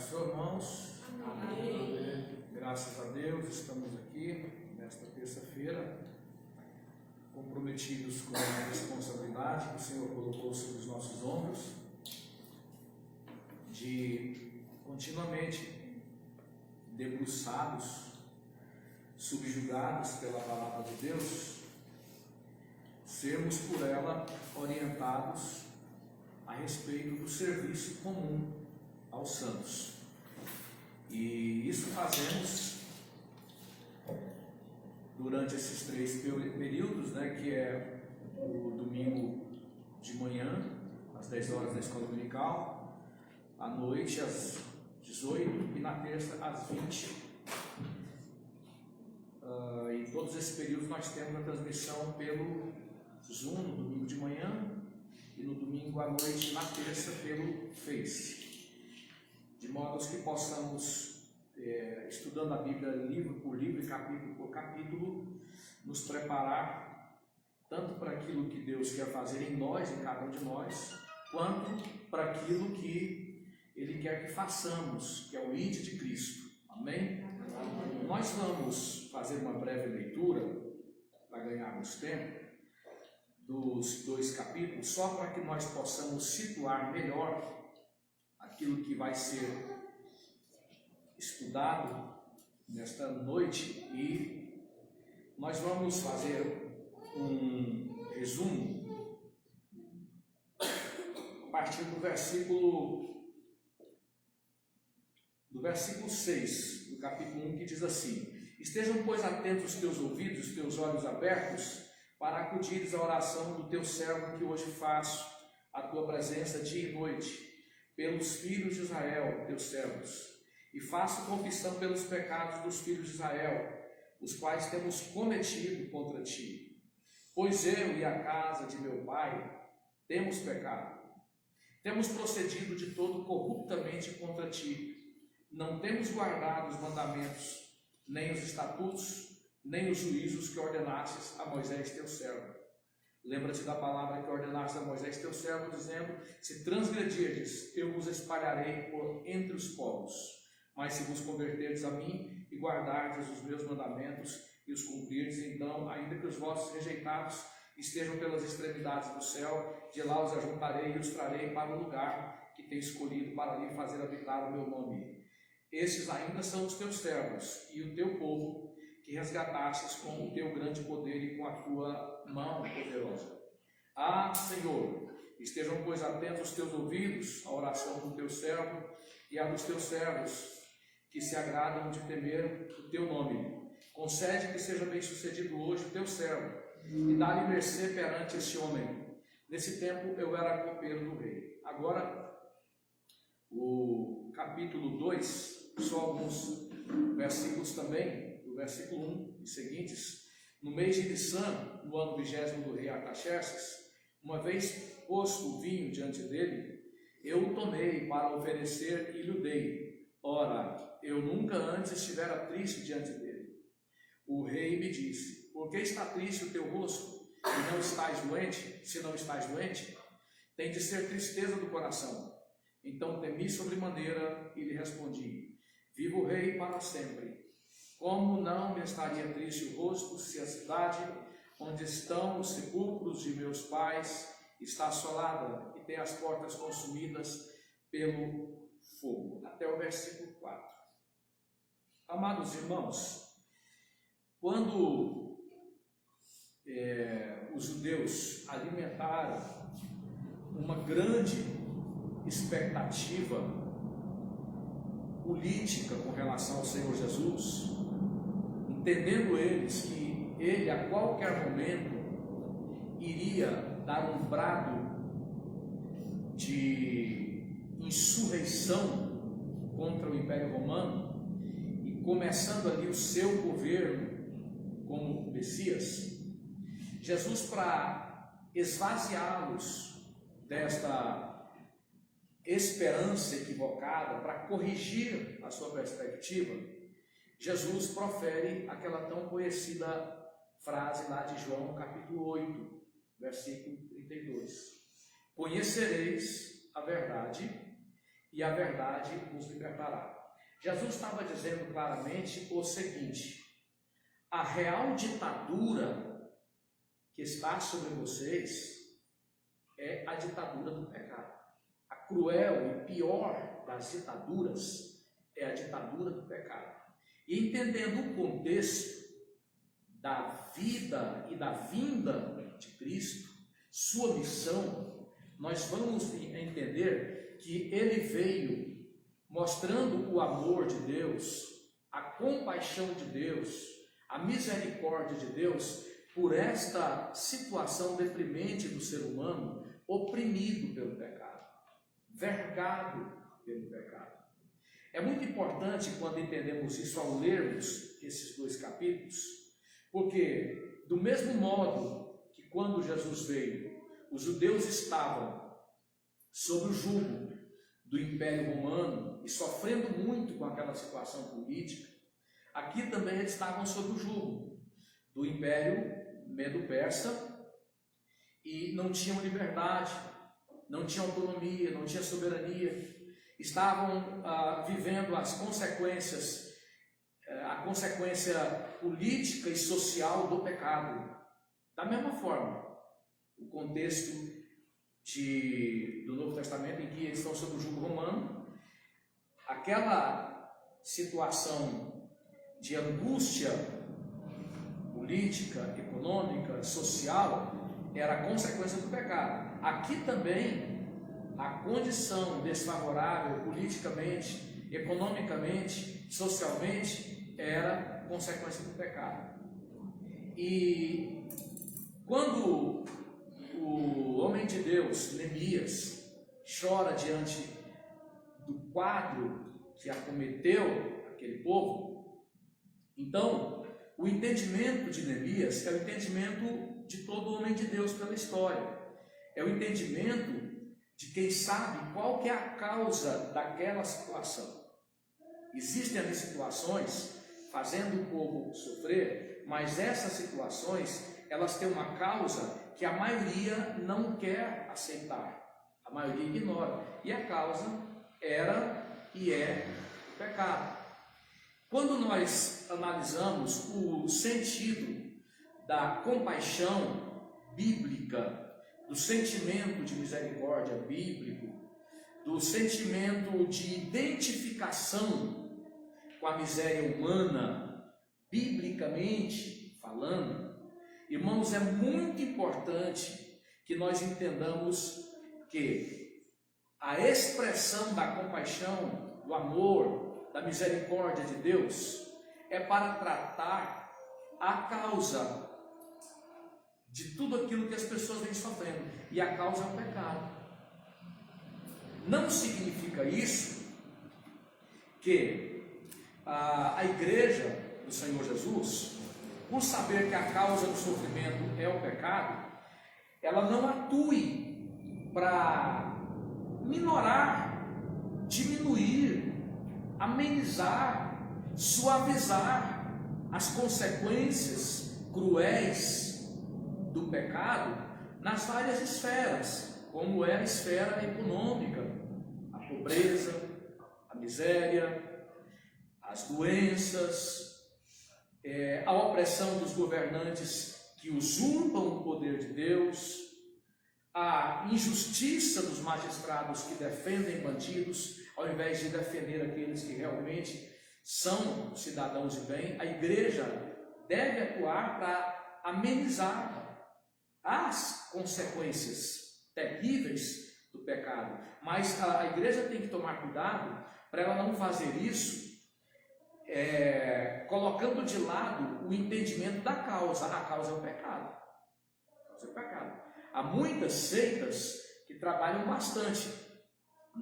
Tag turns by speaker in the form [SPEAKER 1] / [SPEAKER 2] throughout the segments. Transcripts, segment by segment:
[SPEAKER 1] Senhor, irmãos.
[SPEAKER 2] Amém.
[SPEAKER 1] Graças a Deus, estamos aqui nesta terça-feira, comprometidos com a responsabilidade que o Senhor colocou sobre os nossos ombros, de continuamente debruçados, subjugados pela palavra de Deus, sermos por ela orientados a respeito do serviço comum aos santos. E isso fazemos durante esses 3 períodos, que é o domingo de manhã, às 10 horas da escola dominical, à noite às 18 e na terça às 20. Em todos esses períodos nós temos a transmissão pelo Zoom no domingo de manhã e no domingo à noite e na terça pelo Face. De modo que possamos, estudando a Bíblia livro por livro e capítulo por capítulo, nos preparar tanto para aquilo que Deus quer fazer em nós, em cada um de nós, quanto para aquilo que Ele quer que façamos, que é o ide de Cristo. Amém? Amém. Nós vamos fazer uma breve leitura, para ganharmos tempo, dos 2 capítulos, só para que nós possamos situar melhor aquilo que vai ser estudado nesta noite, e nós vamos fazer um resumo a partir do versículo 6 do capítulo 1, que diz assim: estejam, pois, atentos os teus ouvidos, os teus olhos abertos, para acudires à oração do teu servo que hoje faço a tua presença dia e noite, pelos filhos de Israel, teus servos, e faço confissão pelos pecados dos filhos de Israel, os quais temos cometido contra ti. Pois eu e a casa de meu pai temos pecado, temos procedido de todo corruptamente contra ti, não temos guardado os mandamentos, nem os estatutos, nem os juízos que ordenastes a Moisés teu servo. Lembra-te da palavra que ordenaste a Moisés teu servo, dizendo: se transgredirdes, eu vos espalharei por entre os povos. Mas se vos converterdes a mim e guardardes os meus mandamentos e os cumprirdes, então, ainda que os vossos rejeitados estejam pelas extremidades do céu, de lá os ajuntarei e os trarei para o lugar que tenho escolhido para ali fazer habitar o meu nome. Esses ainda são os teus servos e o teu povo, que resgatastes com o teu grande poder e com a tua mão poderosa. Ah, Senhor, estejam, pois, atentos os teus ouvidos à oração do teu servo e à dos teus servos, que se agradam de temer o teu nome. Concede que seja bem sucedido hoje o teu servo, e dá-lhe mercê perante este homem. Nesse tempo eu era copeiro do rei. Agora, o capítulo 2, só alguns versículos também, versículo 1 e seguintes. No mês de Nissan, no ano 20º do rei Artaxerxes, uma vez posto o vinho diante dele, eu o tomei para oferecer e lhe dei. Ora, eu nunca antes estivera triste diante dele. O rei me disse: por que está triste o teu rosto, e não estás doente? Se não estás doente, tem de ser tristeza do coração. Então temi sobremaneira e lhe respondi: viva o rei para sempre. Como não me estaria triste o rosto, se a cidade onde estão os sepulcros de meus pais está assolada e tem as portas consumidas pelo fogo? Até o versículo 4. Amados irmãos, quando os judeus alimentaram uma grande expectativa política com relação ao Senhor Jesus, entendendo eles que ele a qualquer momento iria dar um brado de insurreição contra o Império Romano, e começando ali o seu governo como Messias, Jesus, para esvaziá-los desta esperança equivocada, para corrigir a sua perspectiva, Jesus profere aquela tão conhecida frase lá de João, capítulo 8, versículo 32. Conhecereis a verdade, e a verdade os libertará. Jesus estava dizendo claramente o seguinte: a real ditadura que está sobre vocês é a ditadura do pecado. A cruel e pior das ditaduras é a ditadura do pecado. E entendendo o contexto da vida e da vinda de Cristo, sua missão, nós vamos entender que ele veio mostrando o amor de Deus, a compaixão de Deus, a misericórdia de Deus por esta situação deprimente do ser humano, oprimido pelo pecado, vergado pelo pecado. É muito importante quando entendemos isso ao lermos esses dois capítulos, porque do mesmo modo que quando Jesus veio, os judeus estavam sob o jugo do Império Romano e sofrendo muito com aquela situação política, aqui também eles estavam sob o jugo do Império Medo-Persa e não tinham liberdade, não tinham autonomia, não tinham soberania, estavam vivendo as consequências, a consequência política e social do pecado. Da mesma forma, o contexto do Novo Testamento, em que eles estão sob o jugo romano, aquela situação de angústia política, econômica, social, era a consequência do pecado. Aqui também, a condição desfavorável politicamente, economicamente, socialmente, era consequência do pecado. E quando o homem de Deus, Neemias, chora diante do quadro que acometeu aquele povo, então o entendimento de Neemias é o entendimento de todo homem de Deus pela história, é o entendimento de quem sabe qual que é a causa daquela situação. Existem ali situações fazendo o povo sofrer, mas essas situações, elas têm uma causa que a maioria não quer aceitar, a maioria ignora, e a causa era e é o pecado. Quando nós analisamos o sentido da compaixão bíblica, do sentimento de misericórdia bíblico, do sentimento de identificação com a miséria humana, biblicamente falando, irmãos, é muito importante que nós entendamos que a expressão da compaixão, do amor, da misericórdia de Deus é para tratar a causa de tudo aquilo que as pessoas vêm sofrendo, e a causa é o pecado. Não significa isso que a igreja do Senhor Jesus, por saber que a causa do sofrimento é o pecado, ela não atue para minorar, diminuir, amenizar, suavizar as consequências cruéis do pecado nas várias esferas, como é a esfera econômica, a pobreza, a miséria, as doenças, a opressão dos governantes que usurpam o poder de Deus, a injustiça dos magistrados que defendem bandidos, ao invés de defender aqueles que realmente são cidadãos de bem. A igreja deve atuar para amenizar as consequências terríveis do pecado, mas a igreja tem que tomar cuidado para ela não fazer isso colocando de lado o entendimento da causa. A causa é o pecado. A causa é o pecado. Há muitas seitas que trabalham bastante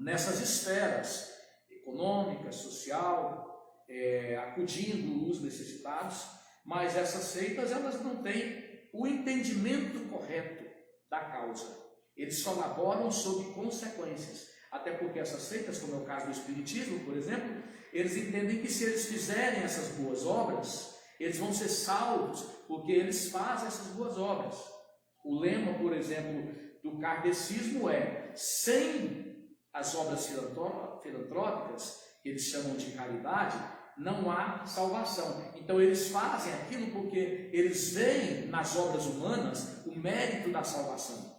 [SPEAKER 1] nessas esferas econômica, social, acudindo os necessitados, mas essas seitas, elas não têm o entendimento correto da causa. Eles só laboram sob consequências, até porque essas seitas, como é o caso do Espiritismo, por exemplo, eles entendem que se eles fizerem essas boas obras, eles vão ser salvos, porque eles fazem essas boas obras. O lema, por exemplo, do kardecismo é: sem as obras filantrópicas, que eles chamam de caridade, não há salvação. Então eles fazem aquilo porque eles veem nas obras humanas o mérito da salvação.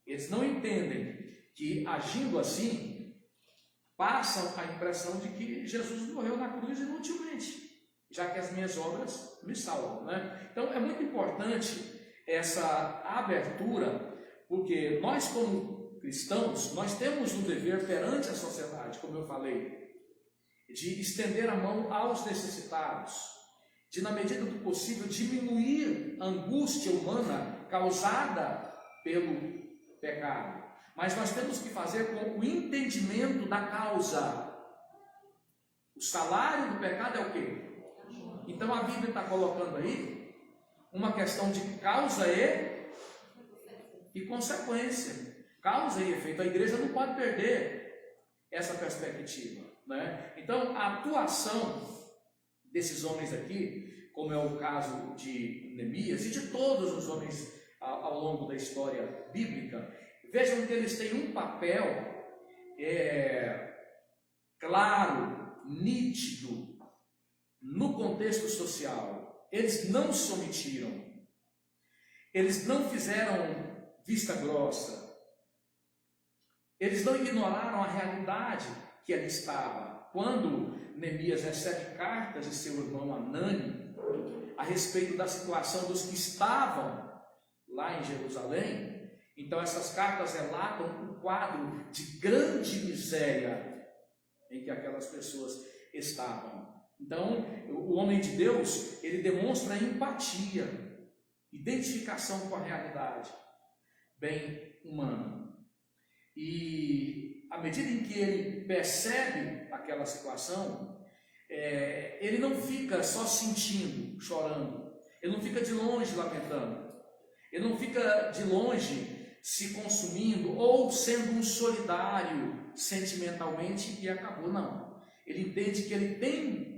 [SPEAKER 1] Eles não entendem que, agindo assim, passam a impressão de que Jesus morreu na cruz inutilmente, já que as minhas obras me salvam, né? Então é muito importante essa abertura, porque nós como cristãos, nós temos um dever perante a sociedade, como eu falei, de estender a mão aos necessitados, de, na medida do possível, diminuir a angústia humana causada pelo pecado. Mas nós temos que fazer com o entendimento da causa. O salário do pecado é o quê? Então a Bíblia está colocando aí uma questão de causa e consequência. Causa e efeito. A igreja não pode perder essa perspectiva, né? Então a atuação desses homens aqui, como é o caso de Neemias e de todos os homens ao longo da história bíblica, vejam que eles têm um papel claro, nítido, no contexto social. Eles não se omitiram, eles não fizeram vista grossa, eles não ignoraram a realidade que ali estava. Quando Neemias recebe cartas de seu irmão Anani a respeito da situação dos que estavam lá em Jerusalém, então essas cartas relatam um quadro de grande miséria em que aquelas pessoas estavam. Então, o homem de Deus, ele demonstra empatia, identificação com a realidade bem humana. E à medida em que ele percebe aquela situação, ele não fica só sentindo, chorando, ele não fica de longe lamentando, ele não fica de longe se consumindo ou sendo um solidário sentimentalmente e acabou, não. Ele entende que ele tem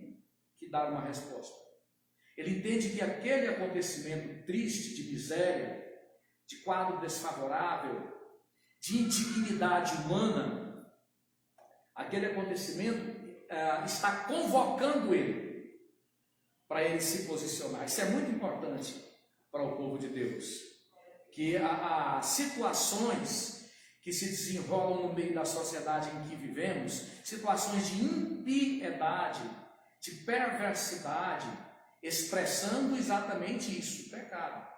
[SPEAKER 1] que dar uma resposta. Ele entende que aquele acontecimento triste, de miséria, de quadro desfavorável, de indignidade humana, aquele acontecimento está convocando ele para ele se posicionar. Isso é muito importante para o povo de Deus, que as situações que se desenrolam no meio da sociedade em que vivemos, situações de impiedade, de perversidade, expressando exatamente isso, o pecado.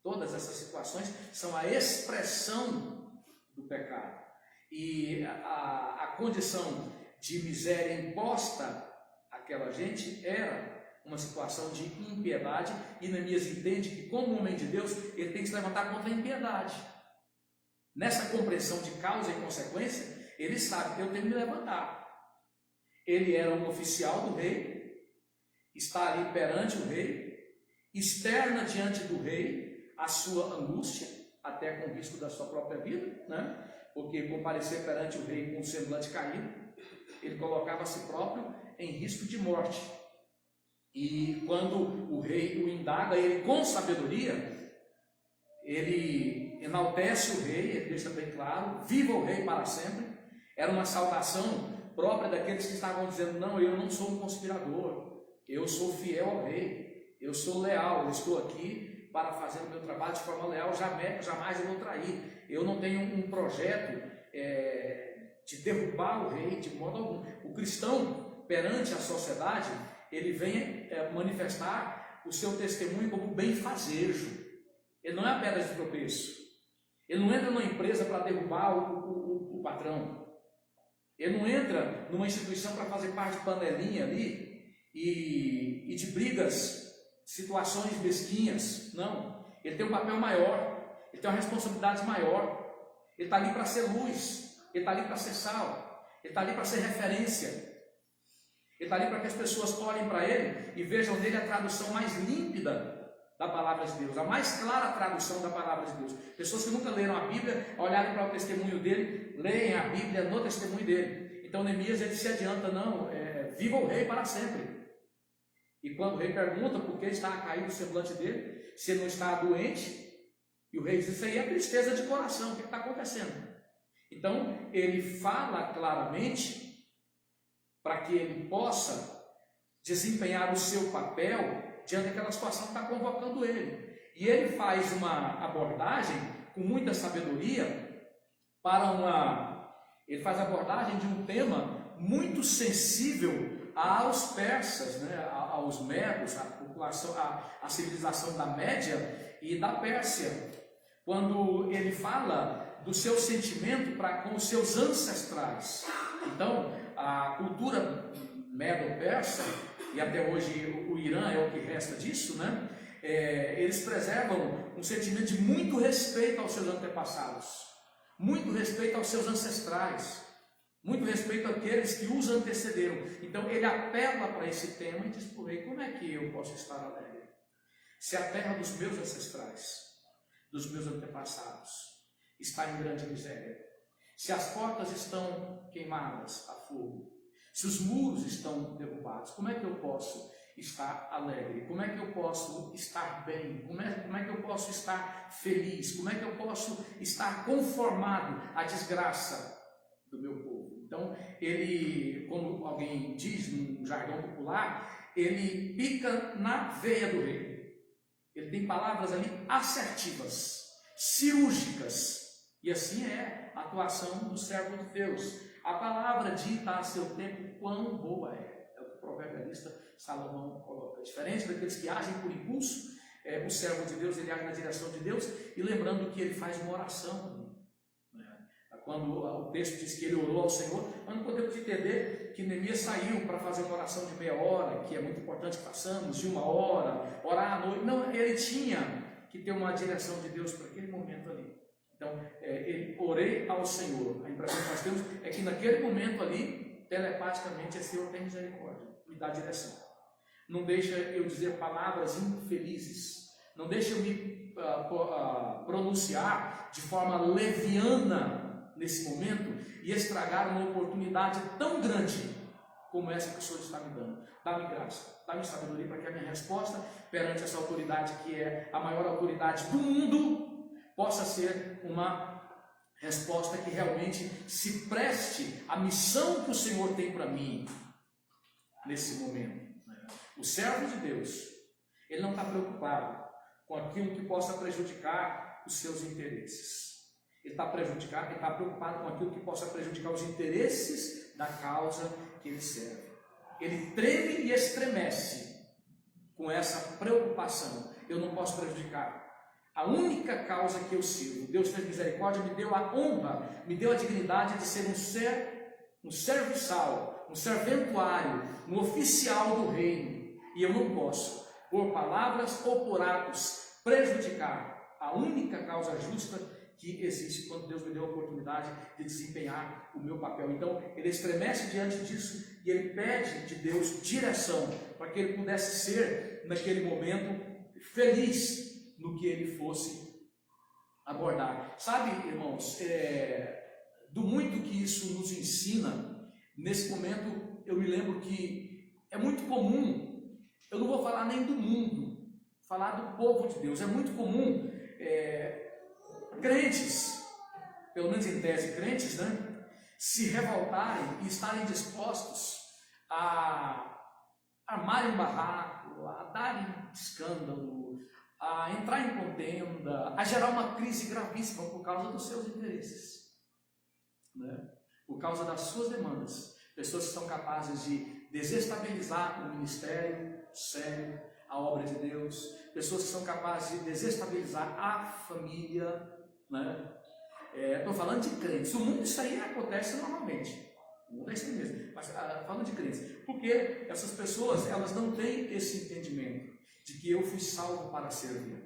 [SPEAKER 1] Todas essas situações são a expressão do pecado. E a condição de miséria imposta àquela gente era uma situação de impiedade, e Neemias entende que, como homem de Deus, ele tem que se levantar contra a impiedade. Nessa compreensão de causa e consequência, ele sabe que eu tenho que me levantar. Ele era um oficial do rei, está ali perante o rei, externa diante do rei a sua angústia, até com risco da sua própria vida, né? Porque comparecer perante o rei com o semblante caído, ele colocava a si próprio em risco de morte. E quando o rei o indaga, ele com sabedoria, ele enaltece o rei, ele deixa bem claro, viva o rei para sempre. Era uma saudação própria daqueles que estavam dizendo, não, eu não sou um conspirador, eu sou fiel ao rei, eu sou leal, eu estou aqui para fazer o meu trabalho de forma leal, jamais eu vou trair, eu não tenho um projeto de derrubar o rei de modo algum. O cristão, perante a sociedade, ele vem manifestar o seu testemunho como benfazejo. Ele não é a pedra de tropeço, ele não entra numa empresa para derrubar o patrão, ele não entra numa instituição para fazer parte de panelinha ali e de brigas, situações mesquinhas. Não, ele tem um papel maior, ele tem uma responsabilidade maior, ele está ali para ser luz, ele está ali para ser sal, ele está ali para ser referência, ele está ali para que as pessoas olhem para ele e vejam nele a tradução mais límpida da palavra de Deus, a mais clara tradução da palavra de Deus. Pessoas que nunca leram a Bíblia, olharem para o testemunho dele, leem a Bíblia no testemunho dele. Então Neemias, ele se adianta, não, viva o rei para sempre. E quando o rei pergunta por que está caído o semblante dele, se ele não está doente, e o rei diz, isso aí é tristeza de coração, o que está acontecendo? Então, ele fala claramente para que ele possa desempenhar o seu papel diante daquela situação que está convocando ele. E ele faz uma abordagem com muita sabedoria ele faz a abordagem de um tema muito sensível aos persas, né, aos medos, à população, à civilização da Média e da Pérsia, quando ele fala do seu sentimento para com os seus ancestrais. Então, a cultura medo-persa, e até hoje o Irã é o que resta disso, né? Eles preservam um sentimento de muito respeito aos seus antepassados, muito respeito aos seus ancestrais, muito respeito àqueles que os antecederam. Então ele apela para esse tema e diz para o rei: como é que eu posso estar alegre se a terra dos meus ancestrais, dos meus antepassados, está em grande miséria? Se as portas estão queimadas a fogo, se os muros estão derrubados, como é que eu posso estar alegre? Como é que eu posso estar bem? Como é que eu posso estar feliz? Como é que eu posso estar conformado à desgraça do meu povo? Então, ele, como alguém diz no jargão popular, ele pica na veia do rei. Ele tem palavras ali assertivas, cirúrgicas, e assim é a atuação do servo de Deus. A palavra dita a seu tempo quão boa é. É o que o proverbialista Salomão coloca. Diferente daqueles que agem por impulso, o servo de Deus, ele age na direção de Deus, e lembrando que ele faz uma oração. Quando o texto diz que ele orou ao Senhor, nós não podemos entender que Neemias saiu para fazer uma oração de meia hora, que é muito importante que façamos, de 1 hora, orar à noite. Não, ele tinha que ter uma direção de Deus para aquele momento ali. Então, ele orei ao Senhor. A impressão que nós temos é que naquele momento ali, telepaticamente, é Senhor, tem misericórdia, me dá direção. Não deixa eu dizer palavras infelizes, não deixa eu me pronunciar de forma leviana nesse momento e estragar uma oportunidade tão grande como essa que o Senhor está me dando. Dá-me graça, dá-me sabedoria para que a minha resposta perante essa autoridade, que é a maior autoridade do mundo, possa ser uma resposta que realmente se preste à missão que o Senhor tem para mim nesse momento. O servo de Deus, ele não está preocupado com aquilo que possa prejudicar os seus interesses. Ele está preocupado com aquilo que possa prejudicar os interesses da causa que ele serve. Ele treme e estremece com essa preocupação. Eu não posso prejudicar a única causa que eu sirvo. Deus fez misericórdia, me deu a honra, me deu a dignidade de ser um serviçal, um serventuário, um oficial do reino. E eu não posso, por palavras ou por atos, prejudicar a única causa justa que existe quando Deus me deu a oportunidade de desempenhar o meu papel. Então, ele estremece diante disso e ele pede de Deus direção para que ele pudesse ser, naquele momento, feliz no que ele fosse abordar. Sabe, irmãos, do muito que isso nos ensina, nesse momento eu me lembro que é muito comum, eu não vou falar nem do mundo, falar do povo de Deus. É muito comum crentes, pelo menos em tese crentes, né, se revoltarem e estarem dispostos a armarem um barraco, a darem escândalo, a entrar em contenda, a gerar uma crise gravíssima por causa dos seus interesses, né? Por causa das suas demandas. Pessoas que são capazes de desestabilizar o ministério sério, a obra de Deus, pessoas que são capazes de desestabilizar a família, né? Estou falando de crentes. O mundo, isso aí acontece normalmente. O mundo é isso mesmo. Mas falando de crentes, porque essas pessoas, elas não têm esse entendimento de que eu fui salvo para servir.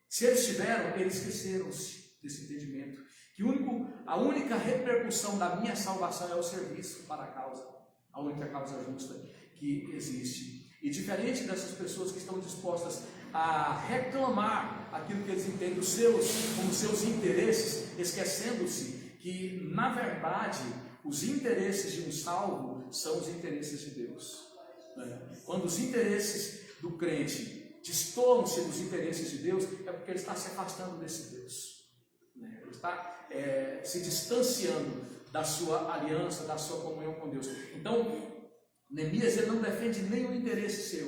[SPEAKER 1] Se eles tiveram, eles esqueceram-se desse entendimento, que a única repercussão da minha salvação é o serviço para a causa, a única causa justa que existe. E diferente dessas pessoas que estão dispostas a reclamar aquilo que eles entendem como seus interesses, esquecendo-se que, na verdade, os interesses de um salvo são os interesses de Deus. Quando os interesses do crente destoam-se dos interesses de Deus, é porque ele está se afastando desse Deus. Ele está se distanciando da sua aliança, da sua comunhão com Deus. Então, Neemias ele não defende nenhum interesse seu.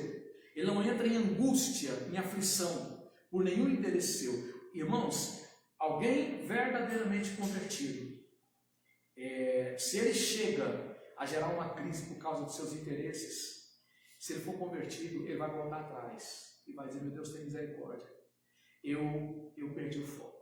[SPEAKER 1] Ele não entra em angústia, em aflição, por nenhum interesse seu. Irmãos, alguém verdadeiramente convertido, se ele chega a gerar uma crise por causa dos seus interesses, se ele for convertido, ele vai voltar atrás e vai dizer: meu Deus, tem misericórdia. Eu perdi o foco.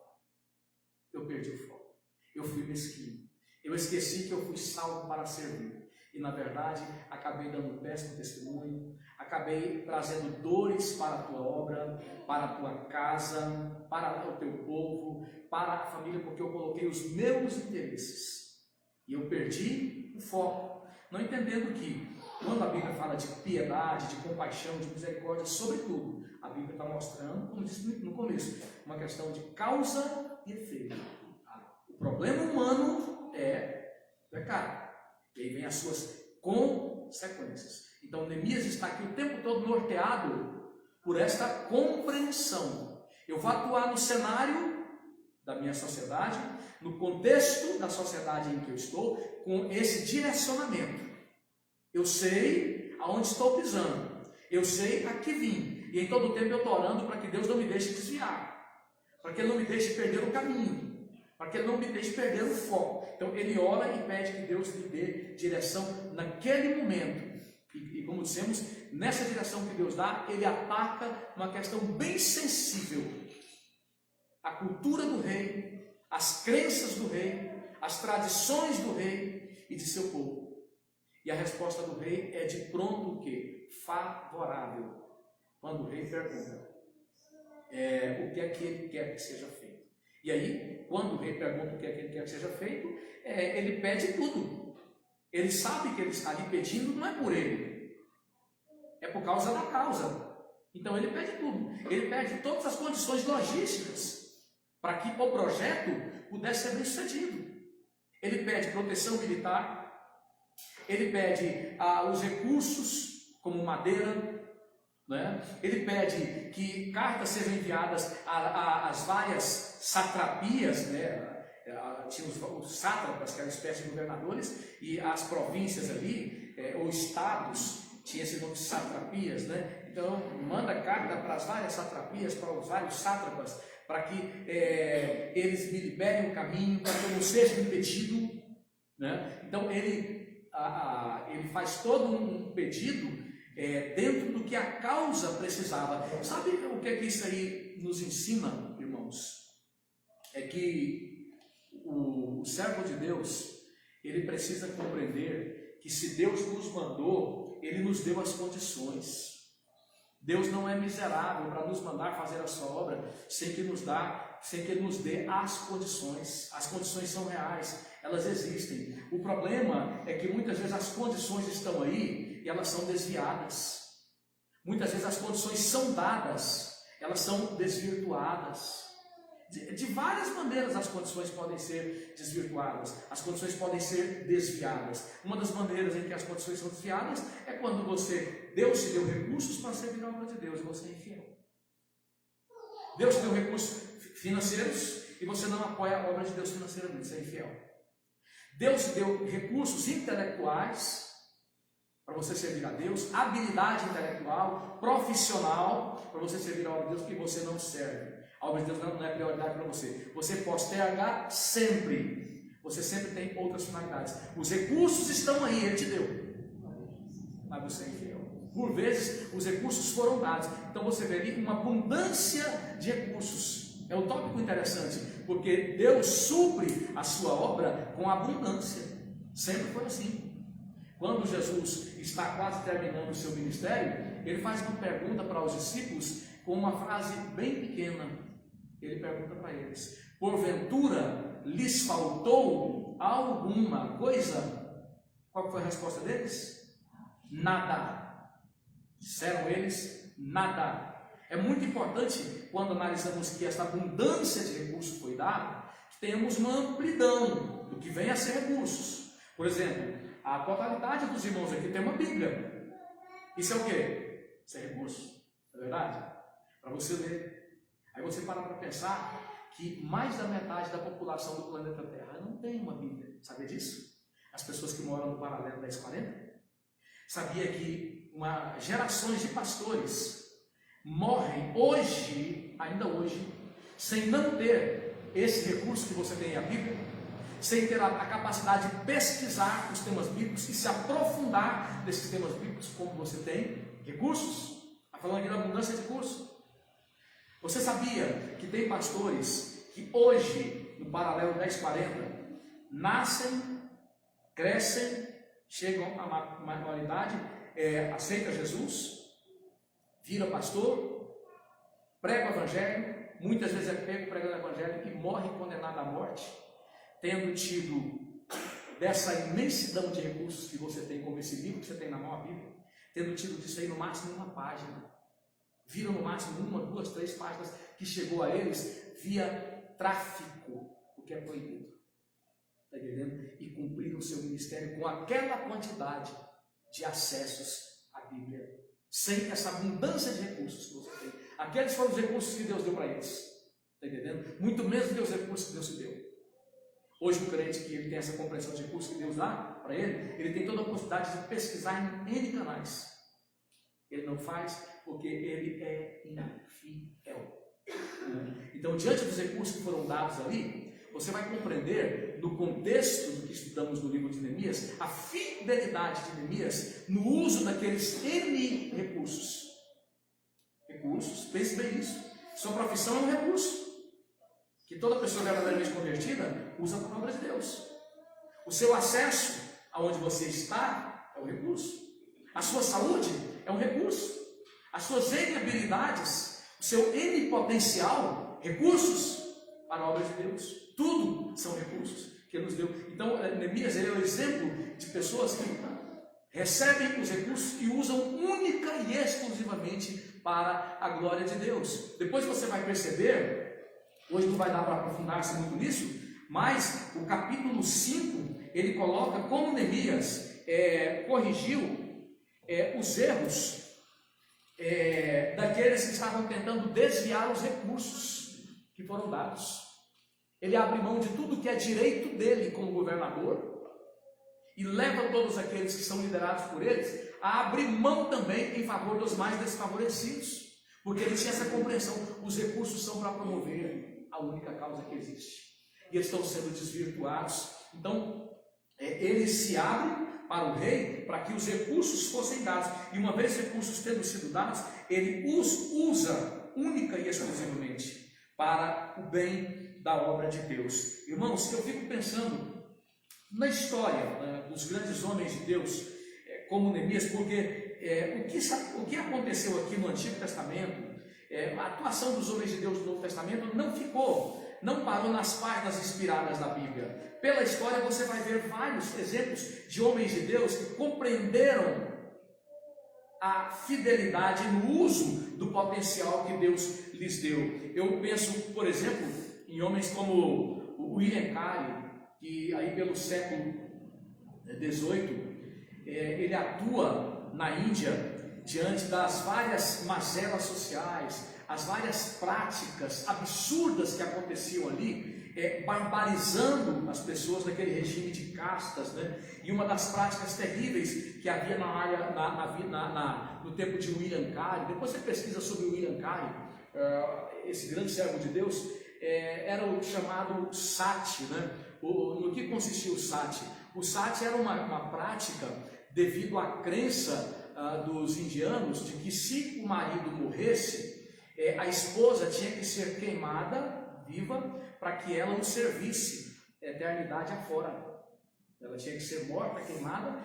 [SPEAKER 1] Eu fui mesquinho. Eu esqueci que eu fui salvo para servir. E na verdade, acabei dando péssimo testemunho, acabei trazendo dores para a tua obra, para a tua casa, para o teu povo, para a família, porque eu coloquei os meus interesses. E eu perdi o foco, não entendendo que, quando a Bíblia fala de piedade, de compaixão, de misericórdia, sobretudo, a Bíblia está mostrando, como disse no começo, uma questão de causa e efeito. O problema humano é pecado. E aí vem as suas consequências. Então Neemias está aqui o tempo todo norteado por esta compreensão. Eu vou atuar no cenário da minha sociedade, no contexto da sociedade em que eu estou, com esse direcionamento. Eu sei aonde estou pisando. Eu sei a que vim. E em todo tempo eu estou orando para que Deus não me deixe desviar. Para que Ele não me deixe perder o caminho. Para que Ele não me deixe perder o foco. Então ele ora e pede que Deus lhe dê direção naquele momento. E como dissemos, nessa direção que Deus dá, ele ataca uma questão bem sensível. A cultura do rei, as crenças do rei, as tradições do rei e de seu povo. E a resposta do rei é de pronto o quê? Favorável. Quando o rei pergunta o que é que ele quer que seja feito. E aí, quando o rei pergunta o que é que ele quer que seja feito, ele pede tudo. Ele sabe que ele está ali pedindo, não é por ele, é por causa da causa. Então ele pede tudo. Ele pede todas as condições logísticas para que o projeto pudesse ser bem sucedido. Ele pede proteção militar, ele pede os recursos como madeira, né? Ele pede que cartas sejam enviadas às várias satrapias, né? Tinha os sátrapas, que eram espécies de governadores, e as províncias ali, ou estados, tinha esse nome de satrapias, né? Então manda carta para as várias satrapias, para os vários sátrapas, para que eles me liberem o caminho, para que eu não seja impedido, né? Então ele faz todo um pedido dentro do que a causa precisava. Sabe o que é que isso aí nos ensina, irmãos? É que o servo de Deus, ele precisa compreender que se Deus nos mandou, Ele nos deu as condições. Deus não é miserável para nos mandar fazer a sua obra sem que Ele nos dê as condições. As condições são reais, elas existem. O problema é que muitas vezes as condições estão aí e elas são desviadas. Muitas vezes as condições são dadas, elas são desvirtuadas. De várias maneiras as condições podem ser desvirtuadas, as condições podem ser desviadas. Uma das maneiras em que as condições são desviadas é quando Deus te deu recursos para servir a obra de Deus e você é infiel. Deus te deu recursos financeiros e você não apoia a obra de Deus financeiramente, você é infiel. Deus te deu recursos intelectuais para você servir a Deus, habilidade intelectual, profissional, para você servir a obra de Deus, e você não serve. A obra de Deus não é prioridade para você. Você posterga sempre. Você sempre tem outras finalidades. Os recursos estão aí, Ele te deu, mas você é infiel. Por vezes os recursos foram dados. Então você vê ali uma abundância de recursos. É um tópico interessante, porque Deus supre a sua obra com abundância. Sempre foi assim. Quando Jesus está quase terminando o seu ministério, Ele faz uma pergunta para os discípulos com uma frase bem pequena. Ele pergunta para eles: porventura lhes faltou alguma coisa? Qual foi a resposta deles? Nada. Disseram eles: nada. É muito importante, quando analisamos que esta abundância de recursos foi dada, que tenhamos uma amplidão do que vem a ser recursos. Por exemplo, a totalidade dos irmãos aqui tem uma Bíblia. Isso é o quê? Isso é recurso, não é verdade? Para você ler. Aí você para pensar que mais da metade da população do planeta Terra não tem uma Bíblia. Sabia disso? As pessoas que moram no paralelo 1040? Sabia que gerações de pastores morrem hoje, ainda hoje, sem não ter esse recurso que você tem, a Bíblia, sem ter a capacidade de pesquisar os temas bíblicos e se aprofundar nesses temas bíblicos, como você tem recursos? Está falando aqui da abundância de recursos. Você sabia que tem pastores que hoje, no paralelo 1040, nascem, crescem, chegam à maioridade, aceita Jesus, vira pastor, prega o evangelho, muitas vezes é pego pregando o evangelho e morre condenado à morte, tendo tido dessa imensidão de recursos que você tem, como esse livro que você tem na mão, a Bíblia, tendo tido disso aí no máximo uma página, viram no máximo 1, 2, 3 páginas que chegou a eles via tráfico, o que é proibido. Está entendendo? E cumpriram o seu ministério com aquela quantidade de acessos à Bíblia, sem essa abundância de recursos que você tem. Aqueles foram os recursos que Deus deu para eles. Está entendendo? Muito menos do que os recursos que Deus te deu. Hoje o crente que ele tem essa compreensão de recursos que Deus dá para ele tem toda a possibilidade de pesquisar em N canais. Ele não faz porque ele é infiel. Então, diante dos recursos que foram dados ali, você vai compreender, no contexto do que estudamos no livro de Neemias, a fidelidade de Neemias no uso daqueles N recursos. Recursos, pense bem nisso. Sua profissão é um recurso que toda pessoa verdadeiramente convertida usa para a obra de Deus. O seu acesso aonde você está é um recurso. A sua saúde é um recurso. As suas N habilidades, o seu N potencial, recursos para a obra de Deus. Tudo são recursos que Ele nos deu. Então, Neemias é o exemplo de pessoas que recebem os recursos e usam única e exclusivamente para a glória de Deus. Depois você vai perceber, hoje não vai dar para aprofundar-se muito nisso, mas o capítulo 5, ele coloca como Neemias corrigiu os erros daqueles que estavam tentando desviar os recursos que foram dados. Ele abre mão de tudo que é direito dele como governador e leva todos aqueles que são liderados por eles a abrir mão também em favor dos mais desfavorecidos, porque ele tinha essa compreensão: os recursos são para promover a única causa que existe e eles estão sendo desvirtuados. Então ele se abre para o rei para que os recursos fossem dados, e uma vez recursos tendo sido dados, ele os usa única e exclusivamente para o bem da obra de Deus. Irmãos, eu fico pensando na história dos grandes homens de Deus, como Neemias, porque o que aconteceu aqui no Antigo Testamento, a atuação dos homens de Deus no Novo Testamento não parou nas páginas inspiradas da Bíblia. Pela história você vai ver vários exemplos de homens de Deus que compreenderam a fidelidade no uso do potencial que Deus lhes deu. Eu penso, por exemplo, em homens como o William Carey, que aí pelo século XVIII, ele atua na Índia diante das várias mazelas sociais, as várias práticas absurdas que aconteciam ali, barbarizando as pessoas naquele regime de castas, né? E uma das práticas terríveis que havia na área, no tempo de William Carey, depois você pesquisa sobre o William Carey, esse grande servo de Deus, era o chamado sati, né? No que consistia o sati? O sati era uma prática devido à crença dos indianos de que se o marido morresse, a esposa tinha que ser queimada viva para que ela o servisse eternidade afora. Ela tinha que ser morta, queimada,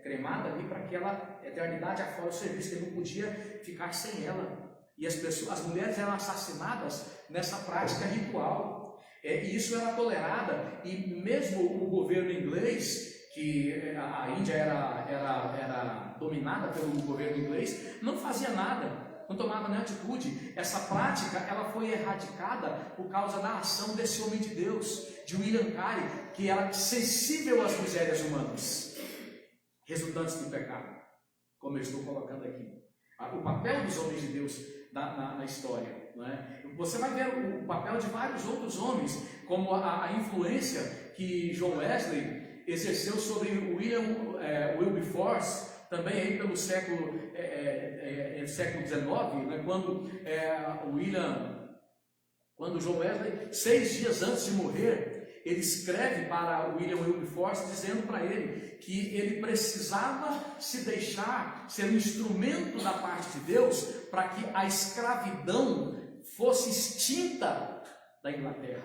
[SPEAKER 1] cremada ali para que ela eternidade afora o servisse. Ele não podia ficar sem ela. E as mulheres eram assassinadas nessa prática ritual. E isso era tolerada, e mesmo o governo inglês, que a Índia era dominada pelo governo inglês, não fazia nada, não tomava nenhuma atitude. Essa prática ela foi erradicada por causa da ação desse homem de Deus, de William Carey, que era sensível às misérias humanas, resultantes do pecado, como eu estou colocando aqui. O papel dos homens de Deus na história. não é? Você vai ver o papel de vários outros homens, como a influência que John Wesley exerceu sobre o Wilberforce, também aí pelo século XIX, né? Quando John Wesley, 6 dias antes de morrer, ele escreve para William Wilberforce dizendo para ele que ele precisava se deixar ser um instrumento da parte de Deus para que a escravidão fosse extinta da Inglaterra.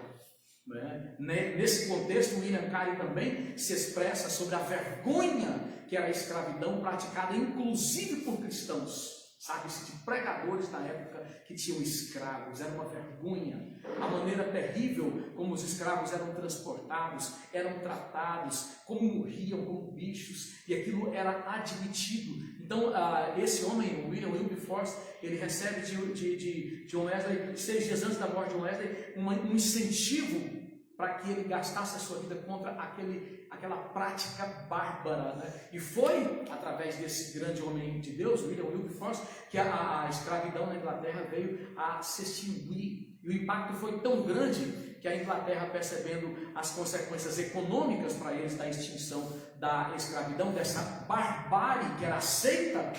[SPEAKER 1] Né? Nesse contexto, William Carey também se expressa sobre a vergonha que era a escravidão praticada inclusive por cristãos. Sabe-se de pregadores na época que tinham escravos, era uma vergonha. A maneira terrível como os escravos eram transportados, eram tratados, como morriam, como bichos, e aquilo era admitido. Então, esse homem, William Wilberforce, ele recebe de John Wesley, 6 dias antes da morte de John Wesley, um incentivo para que ele gastasse a sua vida contra aquela prática bárbara, né? E foi através desse grande homem de Deus, William Wilberforce, que a escravidão na Inglaterra veio a se extinguir. E o impacto foi tão grande que a Inglaterra, percebendo as consequências econômicas para eles da extinção da escravidão, dessa barbárie que era aceita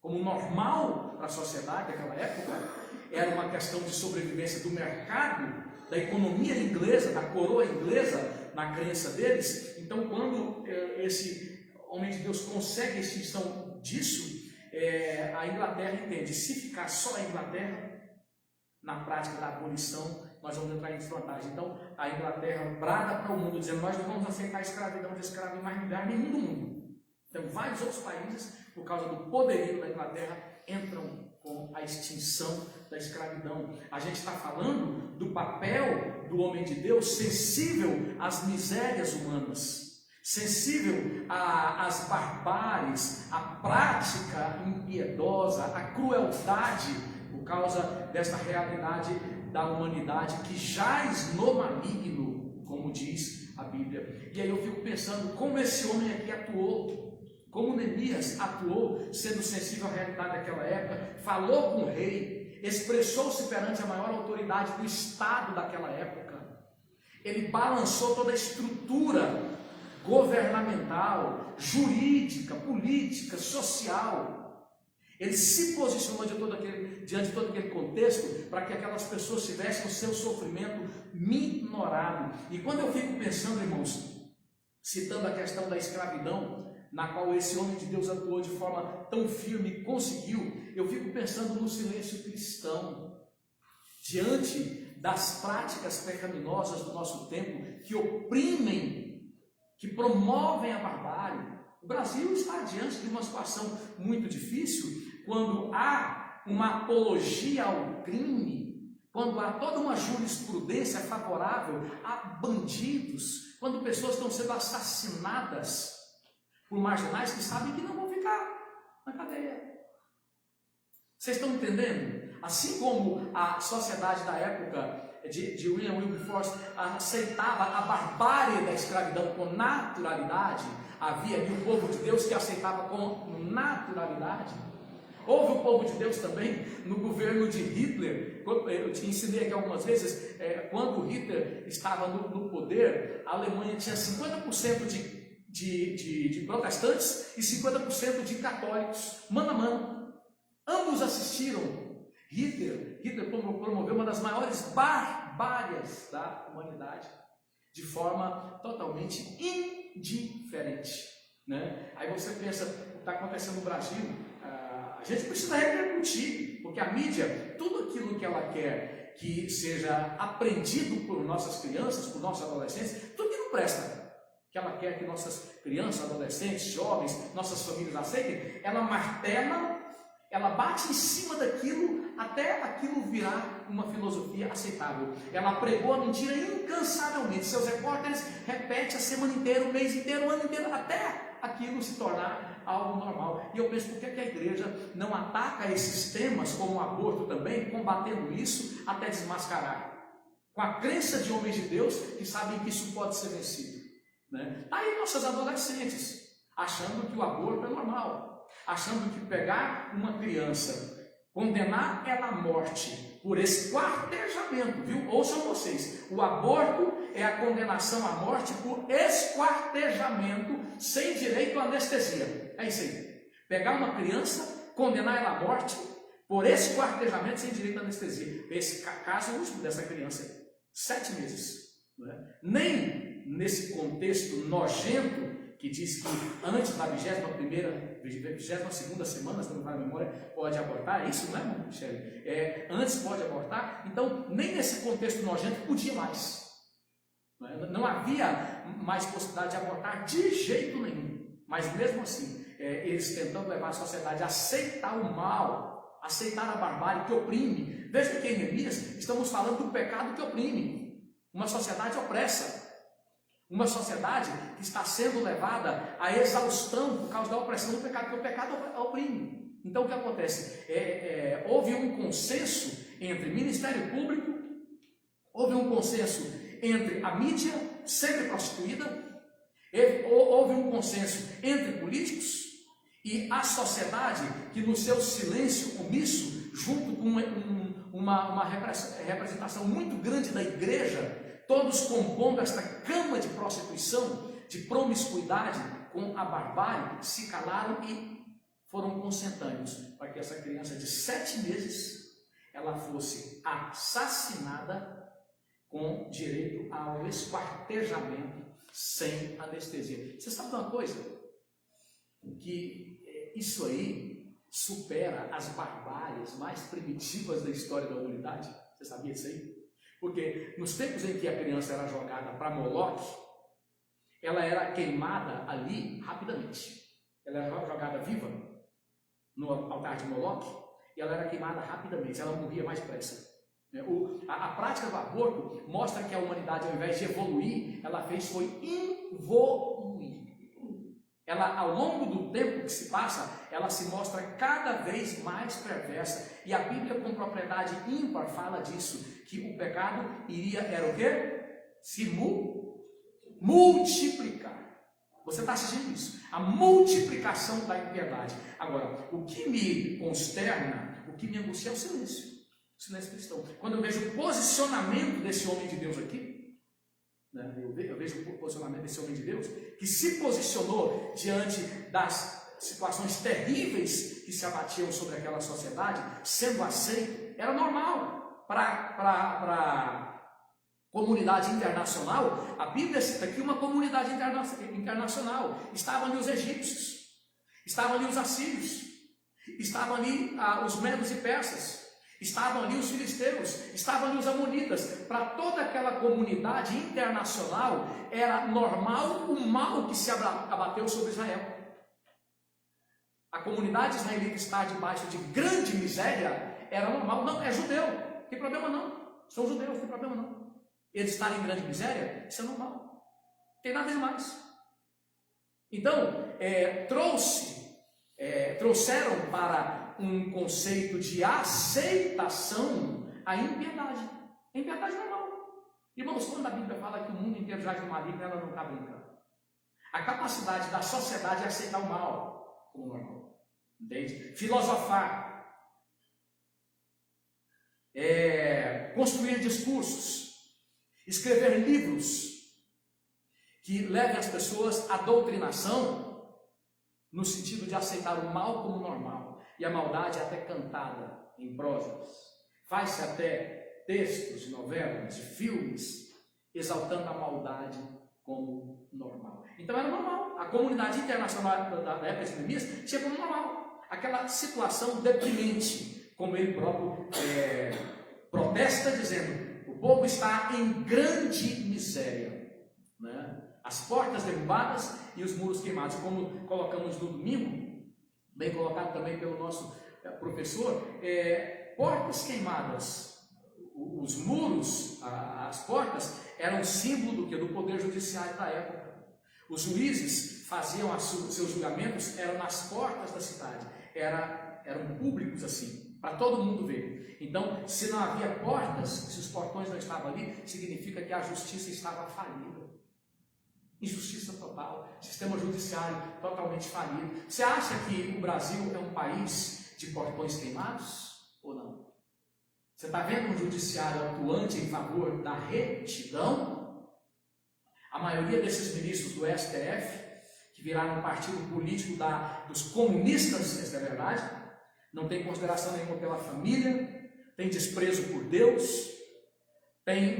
[SPEAKER 1] como normal para a sociedade daquela época, era uma questão de sobrevivência do mercado, da economia inglesa, da coroa inglesa, na crença deles. Então, quando esse homem de Deus consegue a extinção disso, a Inglaterra entende, se ficar só a Inglaterra, na prática da abolição, nós vamos entrar em desvantagem. Então, a Inglaterra brada para o mundo, dizendo, nós não vamos aceitar a escravidão de escravo em mais lugar nenhum do mundo. Então, vários outros países, por causa do poderio da Inglaterra, entram com a extinção da escravidão. A gente está falando do papel do homem de Deus sensível às misérias humanas, sensível às barbáries, à prática impiedosa, à crueldade, por causa desta realidade da humanidade que jaz no maligno, como diz a Bíblia. E aí eu fico pensando como esse homem aqui atuou, como Neemias atuou, sendo sensível à realidade daquela época, falou com o rei, expressou-se perante a maior autoridade do Estado daquela época. Ele balançou toda a estrutura governamental, jurídica, política, social. Ele se posicionou diante de todo aquele contexto para que aquelas pessoas tivessem o seu sofrimento minorado. E quando eu fico pensando, irmãos, citando a questão da escravidão, na qual esse homem de Deus atuou de forma tão firme e conseguiu, eu fico pensando no silêncio cristão, diante das práticas pecaminosas do nosso tempo, que oprimem, que promovem a barbárie. O Brasil está diante de uma situação muito difícil, quando há uma apologia ao crime, quando há toda uma jurisprudência favorável a bandidos, quando pessoas estão sendo assassinadas por marginais que sabem que não vão ficar na cadeia. Vocês estão entendendo? Assim como a sociedade da época de William Wilberforce aceitava a barbárie da escravidão com naturalidade, havia ali o povo de Deus que aceitava com naturalidade. Houve o povo de Deus também no governo de Hitler. Eu te ensinei aqui algumas vezes, quando Hitler estava no poder, a Alemanha tinha 50% de protestantes e 50% de católicos, mano a mano. Ambos assistiram. Hitler promoveu uma das maiores barbáries da humanidade, de forma totalmente indiferente, né? Aí você pensa, o que está acontecendo no Brasil, a gente precisa repercutir, porque a mídia, tudo aquilo que ela quer que seja aprendido por nossas crianças, por nossos adolescentes, tudo que não presta, que ela quer que nossas crianças, adolescentes, jovens, nossas famílias aceitem, ela martela, ela bate em cima daquilo até aquilo virar uma filosofia aceitável. Ela pregou a mentira incansavelmente. Seus repórteres repetem a semana inteira, o mês inteiro, o ano inteiro, até aquilo se tornar algo normal. E eu penso, por que a igreja não ataca esses temas, como o aborto também, combatendo isso até desmascarar? Com a crença de homens de Deus que sabem que isso pode ser vencido, né? Aí nossas adolescentes, achando que o aborto é normal, achando que pegar uma criança condenar ela à morte por esquartejamento, viu? Ouçam vocês, o aborto é a condenação à morte por esquartejamento sem direito à anestesia. É isso aí. Pegar uma criança, condenar ela à morte por esquartejamento sem direito à anestesia. Esse caso último dessa criança, 7 meses. Não é? Nem nesse contexto nojento que diz que antes da 22ª semana, se não me falha a memória, pode abortar. É isso, não é, Michele? Antes pode abortar. Então, nem nesse contexto nojento podia mais. Não havia mais possibilidade de abortar de jeito nenhum. Mas mesmo assim, eles tentando levar a sociedade a aceitar o mal, aceitar a barbárie que oprime. Veja que em Neemias estamos falando do pecado que oprime. Uma sociedade opressa. Uma sociedade que está sendo levada à exaustão por causa da opressão do pecado, porque o pecado oprime. Então o que acontece? Houve um consenso entre Ministério Público, houve um consenso entre a mídia, sempre prostituída, houve um consenso entre políticos e a sociedade que no seu silêncio omisso, junto com uma representação muito grande da igreja, todos compondo esta cama de prostituição, de promiscuidade com a barbárie, se calaram e foram consentâneos para que essa criança de 7 meses ela fosse assassinada com direito ao esquartejamento sem anestesia. Você sabe de uma coisa? Que isso aí supera as barbáries mais primitivas da história da humanidade. Você sabia disso aí? Porque nos tempos em que a criança era jogada para Moloque, ela era queimada ali rapidamente. Ela era jogada viva no altar de Moloque e ela era queimada rapidamente, ela morria mais depressa. A prática do aborto mostra que a humanidade, ao invés de evoluir, ela foi involuir. Ela, ao longo do tempo que se passa, ela se mostra cada vez mais perversa. E a Bíblia, com propriedade ímpar, fala disso, que o pecado era o quê? Se multiplicar. Você está assistindo isso? A multiplicação da impiedade. Agora, o que me consterna, o que me angustia é o silêncio. O silêncio cristão. Quando eu vejo o posicionamento desse homem de Deus aqui, eu vejo o posicionamento desse homem de Deus, que se posicionou diante das situações terríveis que se abatiam sobre aquela sociedade, sendo aceito, era normal para a comunidade internacional. A Bíblia cita aqui uma comunidade internacional. Estavam ali os egípcios, estavam ali os assírios, estavam ali os medos e persas, estavam ali os filisteus, estavam ali os amonitas. Para toda aquela comunidade internacional era normal o mal que se abateu sobre Israel. A comunidade israelita estar debaixo de grande miséria era normal. Não, é judeu, não tem problema não. São judeus, não tem problema não. Eles estarem em grande miséria, isso é normal. Não tem nada demais. Então, trouxeram para um conceito de aceitação a impiedade. A impiedade normal. Irmãos, quando a Bíblia fala que o mundo inteiro jaz no maligno, ela não está brincando. A capacidade da sociedade é aceitar o mal como normal. Entende? Filosofar. Construir discursos. Escrever livros que levem as pessoas à doutrinação no sentido de aceitar o mal como normal. E a maldade é até cantada em prosas. Faz-se até textos de novelas, de filmes, exaltando a maldade como normal. Então era normal. A comunidade internacional da época de Neemias tinha como normal aquela situação deprimente, como ele próprio protesta, dizendo: o povo está em grande miséria, né? As portas derrubadas e os muros queimados, como colocamos no domingo, bem colocado também pelo nosso professor, portas queimadas. Os muros, as portas, eram símbolo do que? Do poder judiciário da época. Os juízes faziam seus julgamentos, eram nas portas da cidade, eram públicos assim, para todo mundo ver. Então, se não havia portas, se os portões não estavam ali, significa que a justiça estava falida. Injustiça total, sistema judiciário totalmente falido. Você acha que o Brasil é um país de portões queimados? ou não? Você está vendo um judiciário atuante em favor da retidão? A maioria desses ministros do STF, que viraram um partido político dos comunistas, essa é a verdade, não tem consideração nenhuma pela família, tem desprezo por Deus, tem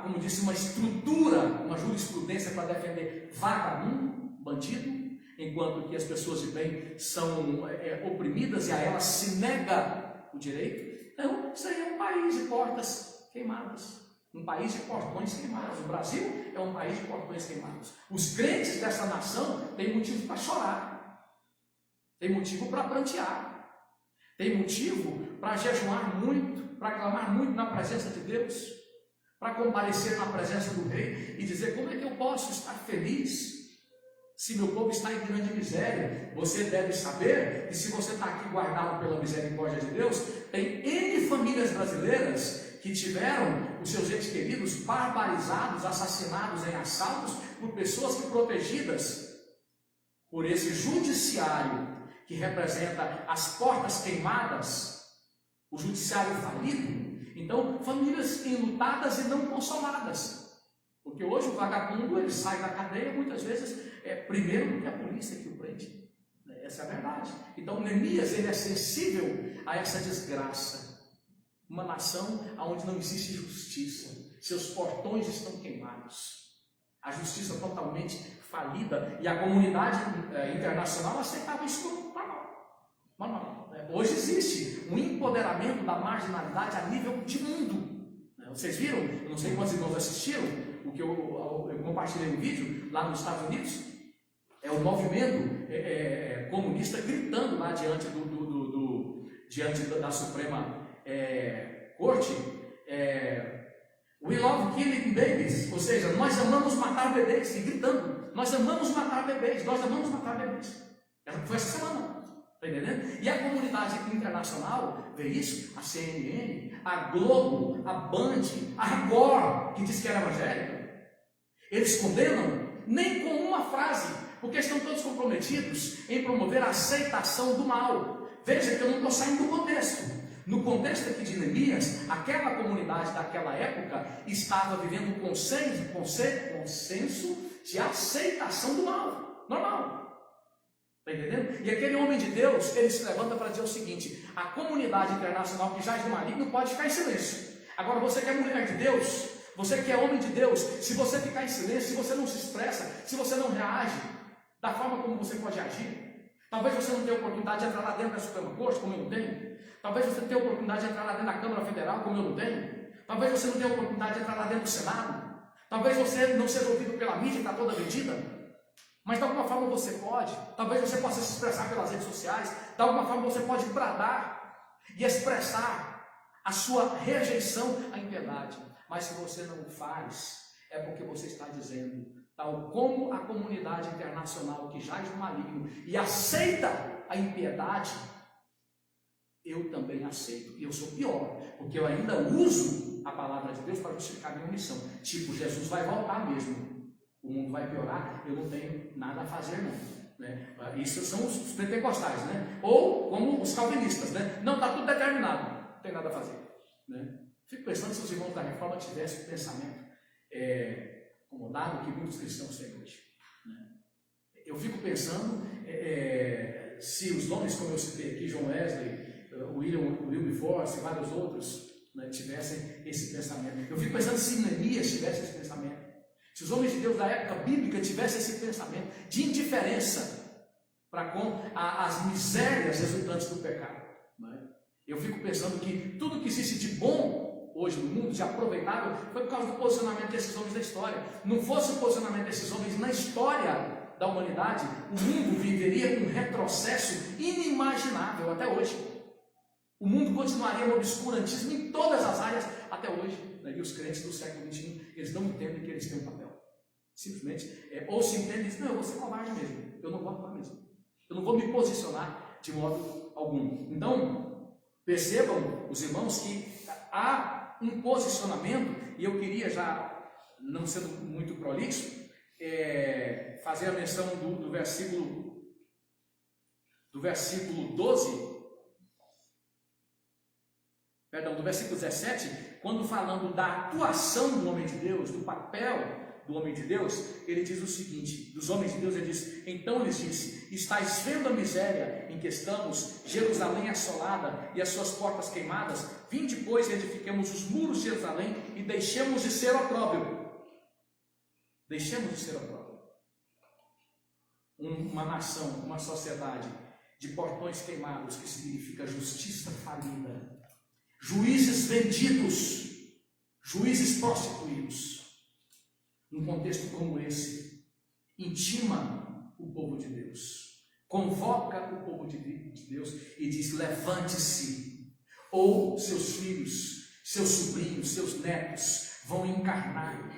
[SPEAKER 1] como disse, uma estrutura, uma jurisprudência para defender vagabundo, bandido, enquanto que as pessoas de bem são oprimidas e a elas se nega o direito. Então, isso aí é um país de portas queimadas, um país de portões queimados. O Brasil é um país de portões queimados. Os crentes dessa nação têm motivo para chorar, têm motivo para prantear, têm motivo para jejuar muito, para clamar muito na presença de Deus, para comparecer na presença do Rei e dizer: como é que eu posso estar feliz se meu povo está em grande miséria? Você deve saber que se você está aqui guardado pela misericórdia de Deus, tem N famílias brasileiras que tiveram os seus entes queridos barbarizados, assassinados em assaltos por pessoas que, protegidas por esse judiciário que representa as portas queimadas, o judiciário falido, então famílias enlutadas e não consoladas. Porque hoje o vagabundo, ele sai da cadeia muitas vezes primeiro do que a polícia que o prende. Essa é a verdade. Então Neemias, ele é sensível a essa desgraça. Uma nação onde não existe justiça, seus portões estão queimados, a justiça totalmente falida, e a comunidade internacional aceitava isso como normal. Hoje existe um empoderamento da marginalidade a nível de mundo. Vocês viram? Eu não sei quantos irmãos assistiram o que eu compartilhei um vídeo lá nos Estados Unidos. É o movimento comunista gritando lá diante da Suprema Corte: we love killing babies, ou seja, nós amamos matar bebês, e gritando: nós amamos matar bebês, nós amamos matar bebês. Foi essa semana. Está entendendo? E a comunidade internacional vê isso, a CNN, a Globo, a Band, a Record, que diz que era evangélica. Eles condenam nem com uma frase, porque estão todos comprometidos em promover a aceitação do mal. Veja que eu não estou saindo do contexto. No contexto aqui de Neemias, aquela comunidade daquela época estava vivendo um consenso de aceitação do mal. Normal. Está entendendo? E aquele homem de Deus, ele se levanta para dizer o seguinte: a comunidade internacional que jaz no maligno pode ficar em silêncio. Agora, você que é mulher de Deus, você que é homem de Deus, se você ficar em silêncio, se você não se expressa, se você não reage da forma como você pode agir, talvez você não tenha oportunidade de entrar lá dentro da Suprema Corte, como eu não tenho. Talvez você não tenha oportunidade de entrar lá dentro da Câmara Federal, como eu não tenho. Talvez você não tenha oportunidade de entrar lá dentro do Senado. Talvez você não seja ouvido pela mídia, está toda vendida. Mas de alguma forma você pode, talvez você possa se expressar pelas redes sociais, de alguma forma você pode bradar e expressar a sua rejeição à impiedade. Mas se você não o faz, é porque você está dizendo, tal como a comunidade internacional que jaz no maligno e aceita a impiedade, eu também aceito. E eu sou pior, porque eu ainda uso a palavra de Deus para justificar minha missão. Tipo, Jesus vai voltar mesmo. O mundo vai piorar, eu não tenho nada a fazer não. Né? Isso são os pentecostais, né? Ou como os calvinistas, né? Não, está tudo determinado, não tem nada a fazer. Né? Fico pensando se os irmãos da Reforma tivessem o pensamento acomodado que muitos cristãos têm hoje. Né? Eu fico pensando se os nomes, como eu citei aqui, John Wesley, Wilberforce e vários outros, né, tivessem esse pensamento. Eu fico pensando se Neemias tivesse esse pensamento. Se os homens de Deus da época bíblica tivessem esse pensamento de indiferença para com as misérias resultantes do pecado. Né? Eu fico pensando que tudo que existe de bom hoje no mundo, de aproveitável, foi por causa do posicionamento desses homens da história. Não fosse o posicionamento desses homens na história da humanidade, o mundo viveria um retrocesso inimaginável até hoje. O mundo continuaria no obscurantismo em todas as áreas até hoje. E os crentes do século XXI, eles não entendem que eles têm um papel. Simplesmente, ou se entendem e dizem: não, eu vou ser covarde mesmo, eu não vou atuar mesmo, eu não vou me posicionar de modo algum. Então, percebam, os irmãos, que há um posicionamento, e eu queria, já não sendo muito prolixo, fazer a menção do versículo 12, do versículo 17, quando falando da atuação do homem de Deus, do papel do homem de Deus, ele diz o seguinte, dos homens de Deus, ele diz, então lhes disse, estáis vendo a miséria em que estamos, Jerusalém assolada e as suas portas queimadas, vinde pois e edifiquemos os muros de Jerusalém e deixemos de ser opróbrio. Deixemos de ser opróbrio. Uma nação, uma sociedade de portões queimados, que significa justiça falida, juízes vendidos, juízes prostituídos. Um contexto como esse intima o povo de Deus, convoca o povo de Deus e diz: levante-se, ou seus filhos, seus sobrinhos, seus netos vão encarnar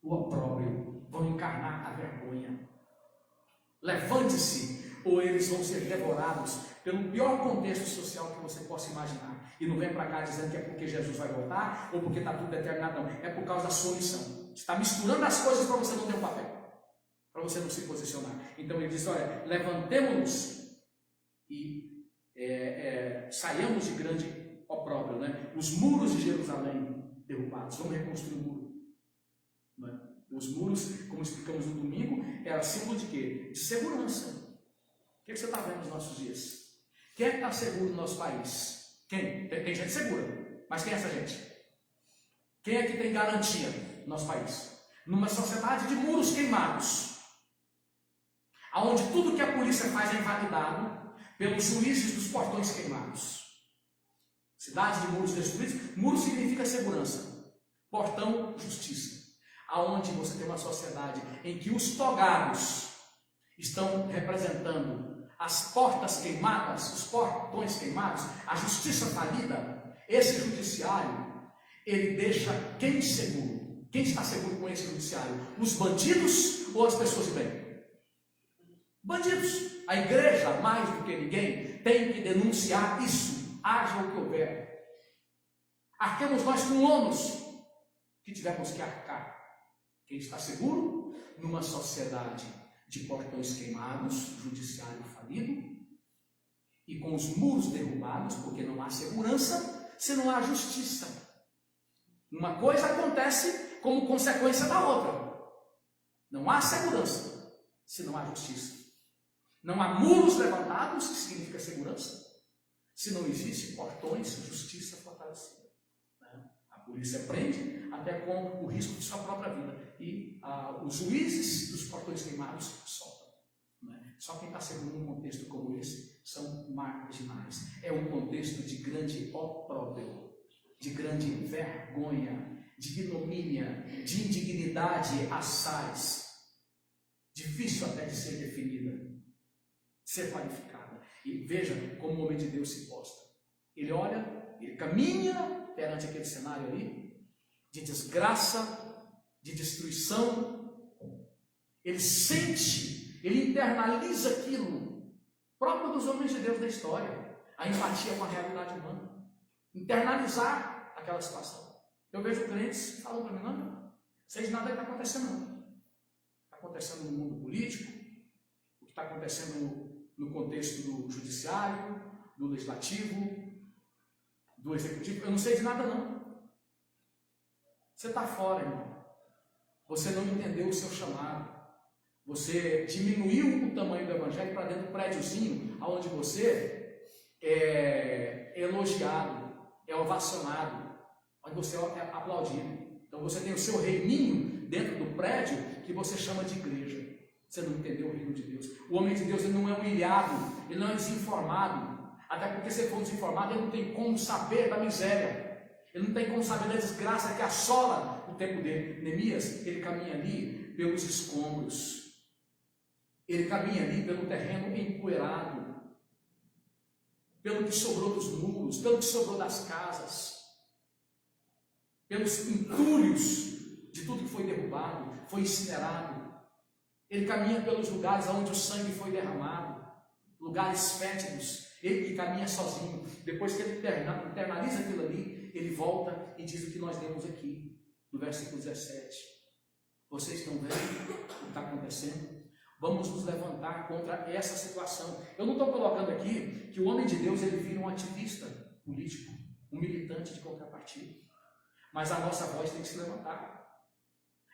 [SPEAKER 1] o opróbrio, vão encarnar a vergonha. Levante-se, ou eles vão ser devorados pelo pior contexto social que você possa imaginar. E não vem para cá dizendo que é porque Jesus vai voltar ou porque está tudo determinado, não. É por causa da sua missão. Está misturando as coisas para você não ter um papel, para você não se posicionar. Então ele diz: olha, levantemo-nos e saiamos de grande opróbrio, né? Os muros de Jerusalém derrubados. Vamos reconstruir o muro. Não é? Os muros, como explicamos no domingo, era símbolo de quê? De segurança. O que você está vendo nos nossos dias? Quem é que está seguro no nosso país? Quem? Tem gente segura, mas quem é essa gente? Quem é que tem garantia no nosso país? Numa sociedade de muros queimados, onde tudo que a polícia faz é invalidado pelos juízes dos portões queimados. Cidade de muros destruídos. Muro significa segurança, portão, justiça. Aonde você tem uma sociedade em que os togados estão representando as portas queimadas, os portões queimados, a justiça falida, esse judiciário, ele deixa quem seguro? Quem está seguro com esse judiciário? Os bandidos ou as pessoas de bem? Bandidos. A igreja, mais do que ninguém, tem que denunciar isso, haja o que houver. Arquemos nós com ônus que tivemos que arcar. Quem está seguro? Numa sociedade de portões queimados, judiciário falido, e com os muros derrubados, porque não há segurança se não há justiça. Uma coisa acontece como consequência da outra. Não há segurança se não há justiça. Não há muros levantados, que significa segurança, se não existe portões, justiça fortalecida. A polícia prende até com o risco de sua própria vida. E os juízes dos portões queimados soltam. Só quem está seguro num contexto como esse são marginais. É um contexto de grande opróbrio, de grande vergonha, de ignomínia, de indignidade assaz. Difícil até de ser definida, de ser qualificada. E veja como o homem de Deus se posta. Ele olha, ele caminha perante aquele cenário ali, de desgraça, de destruição. Ele sente, ele internaliza aquilo, próprio dos homens de Deus da história, a empatia com a realidade humana, internalizar aquela situação. Eu vejo crentes que falam para mim: não sei de nada que está acontecendo, não. Está acontecendo no mundo político, o que está acontecendo no contexto do judiciário, do legislativo, do executivo, eu não sei de nada, não. Você está fora, irmão. Você não entendeu o seu chamado. Você diminuiu o tamanho do evangelho para dentro do prédiozinho, onde você é elogiado, é ovacionado, onde você é aplaudido. Então você tem o seu reininho dentro do prédio que você chama de igreja. Você não entendeu o reino de Deus. O homem de Deus, ele não é humilhado, ele não é desinformado. Até porque se ele for desinformado, ele não tem como saber da miséria. Ele não tem como saber da desgraça que assola o tempo dele. Neemias, ele caminha ali pelos escombros. Ele caminha ali pelo terreno empoeirado, pelo que sobrou dos muros, pelo que sobrou das casas, pelos entulhos de tudo que foi derrubado, foi incinerado. Ele caminha pelos lugares onde o sangue foi derramado, lugares fétidos. Ele que caminha sozinho. Depois que ele internaliza aquilo ali, ele volta e diz o que nós lemos aqui, no versículo 17. Vocês estão vendo o que está acontecendo? Vamos nos levantar contra essa situação. Eu não estou colocando aqui que o homem de Deus ele vira um ativista político. um militante de qualquer partido. Mas a nossa voz tem que se levantar.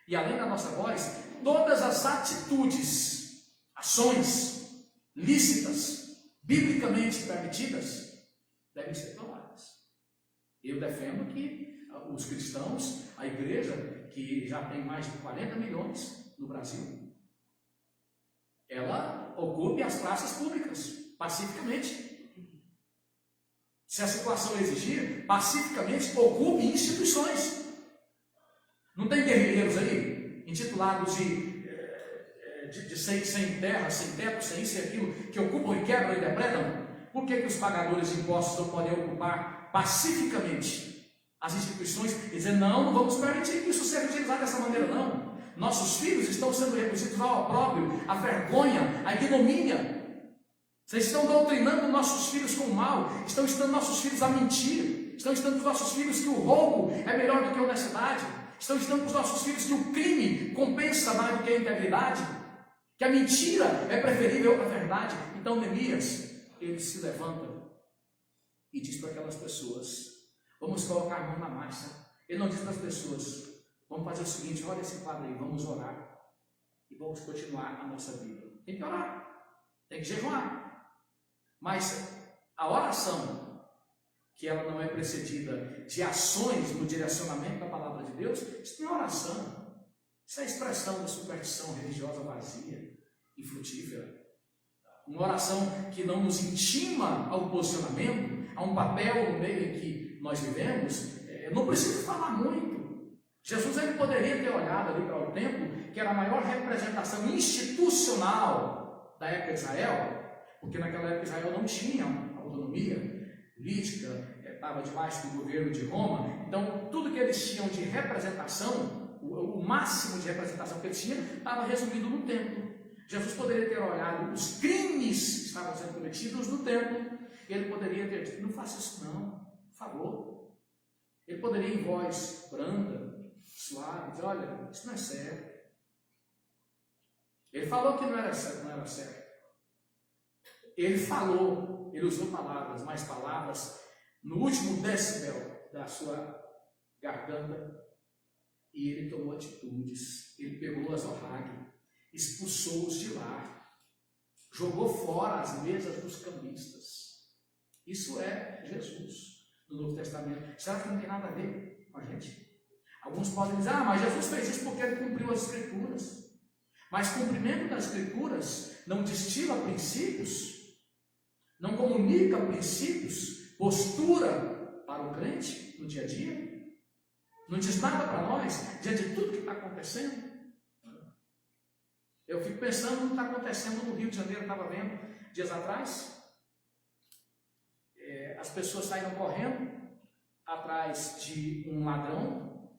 [SPEAKER 1] E além da nossa voz, todas as atitudes, ações lícitas, biblicamente permitidas, devem ser tomadas. Eu defendo que os cristãos, a igreja, que já tem mais de 40 milhões no Brasil, ela ocupe as praças públicas, pacificamente. Se a situação exigir, pacificamente ocupe instituições. Não tem guerrilheiros aí, intitulados de sem terra, sem teto, sem isso e aquilo, que ocupam e quebram e depredam? Por que os pagadores de impostos não podem ocupar pacificamente as instituições e dizer, não vamos permitir que isso seja utilizado dessa maneira, não. Nossos filhos estão sendo reduzidos ao opróbrio, à vergonha, à ignomínia. Vocês estão doutrinando nossos filhos com o mal, estão ensinando nossos filhos a mentir, estão ensinando para os nossos filhos que o roubo é melhor do que a honestidade, estão ensinando para os nossos filhos que o crime compensa mais do que a integridade, que a mentira é preferível à verdade. Então Neemias, ele se levanta e diz para aquelas pessoas, vamos colocar a mão na massa. Ele não diz para as pessoas, vamos fazer o seguinte, olha esse quadro aí, vamos orar e vamos continuar a nossa vida. Tem que orar, tem que jejuar. Mas a oração, que ela não é precedida de ações no direcionamento da palavra de Deus, isso não é oração. Isso é a expressão da superstição religiosa vazia e frutífera. Uma oração que não nos intima ao posicionamento, a um papel no meio em que nós vivemos, não precisa falar muito. Jesus ele poderia ter olhado ali para o templo, que era a maior representação institucional da época de Israel, porque naquela época Israel não tinha autonomia política, estava debaixo do governo de Roma, então tudo que eles tinham de representação, o máximo de representação que eles tinham, estava resumido no templo. Jesus poderia ter olhado os crimes que estavam sendo cometidos no templo, e ele poderia ter dito, não faça isso não, por favor. Ele poderia em voz branda, suave, dizer, olha, isso não é certo. Ele falou que não era certo. Ele falou, ele usou palavras, mais palavras, no último decibel da sua garganta, e ele tomou atitudes. Ele pegou as orrague, expulsou-os de lá, jogou fora as mesas dos cambistas. Isso é Jesus no Novo Testamento. Será que não tem nada a ver com a gente? Alguns podem dizer, mas Jesus fez isso porque ele cumpriu as Escrituras. Mas cumprimento das Escrituras não destila princípios, não comunica princípios, postura para o crente no dia a dia, não diz nada para nós diante de tudo que está acontecendo. Eu fico pensando no que está acontecendo no Rio de Janeiro, estava vendo dias atrás, as pessoas saíram correndo atrás de um ladrão,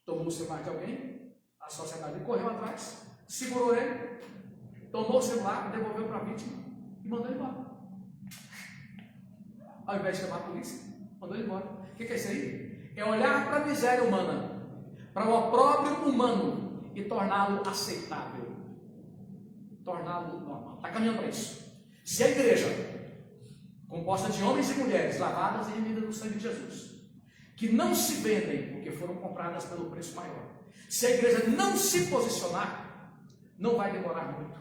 [SPEAKER 1] tomou o celular de alguém, a sociedade correu atrás, segurou ele, tomou o celular, devolveu para a vítima e mandou ele embora. Ao invés de chamar a polícia, mandou ele embora. O que é isso aí? É olhar para a miséria humana, para o opróbrio humano e torná-lo aceitável, torná-lo normal. Está caminhando para isso. Se a igreja, composta de homens e mulheres lavadas e remidas no sangue de Jesus, que não se vendem porque foram compradas pelo preço maior, se a igreja não se posicionar, não vai demorar muito.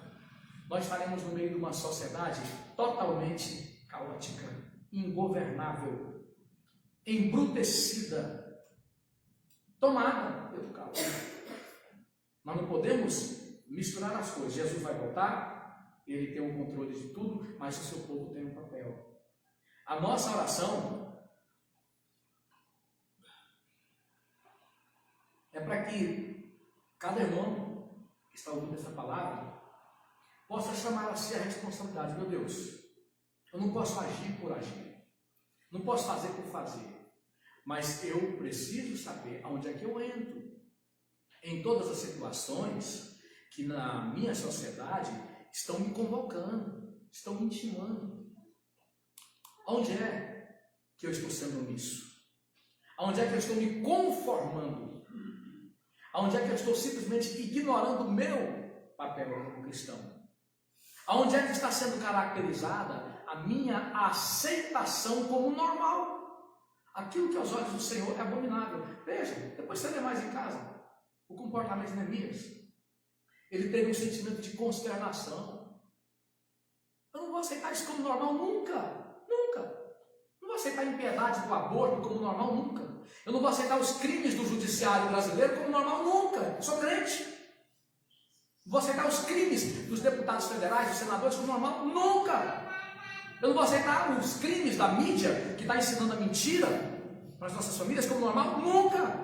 [SPEAKER 1] Nós estaremos no meio de uma sociedade totalmente caótica, ingovernável, embrutecida, tomada pelo caos. Nós não podemos misturar as coisas. Jesus vai voltar, ele tem o controle de tudo, mas o seu povo tem um papel. A nossa oração é para que cada irmão que está ouvindo essa palavra possa chamar a si a responsabilidade. Meu Deus, eu não posso agir por agir, não posso fazer por fazer, mas eu preciso saber aonde é que eu entro em todas as situações que na minha sociedade estão me convocando, estão me intimando. Onde é que eu estou sendo omisso? Onde é que eu estou me conformando? Onde é que eu estou simplesmente ignorando o meu papel como cristão? Onde é que está sendo caracterizada a minha aceitação como normal? Aquilo que aos olhos do Senhor é abominável. Veja, depois você lê mais em casa, o comportamento de Neemias. Ele teve um sentimento de consternação. Eu não vou aceitar isso como normal nunca. Nunca. Não vou aceitar a impiedade do aborto como normal nunca. Eu não vou aceitar os crimes do judiciário brasileiro como normal nunca. Eu sou crente. Não vou aceitar os crimes dos deputados federais, dos senadores como normal nunca. Eu não vou aceitar os crimes da mídia que está ensinando a mentira para as nossas famílias como normal nunca.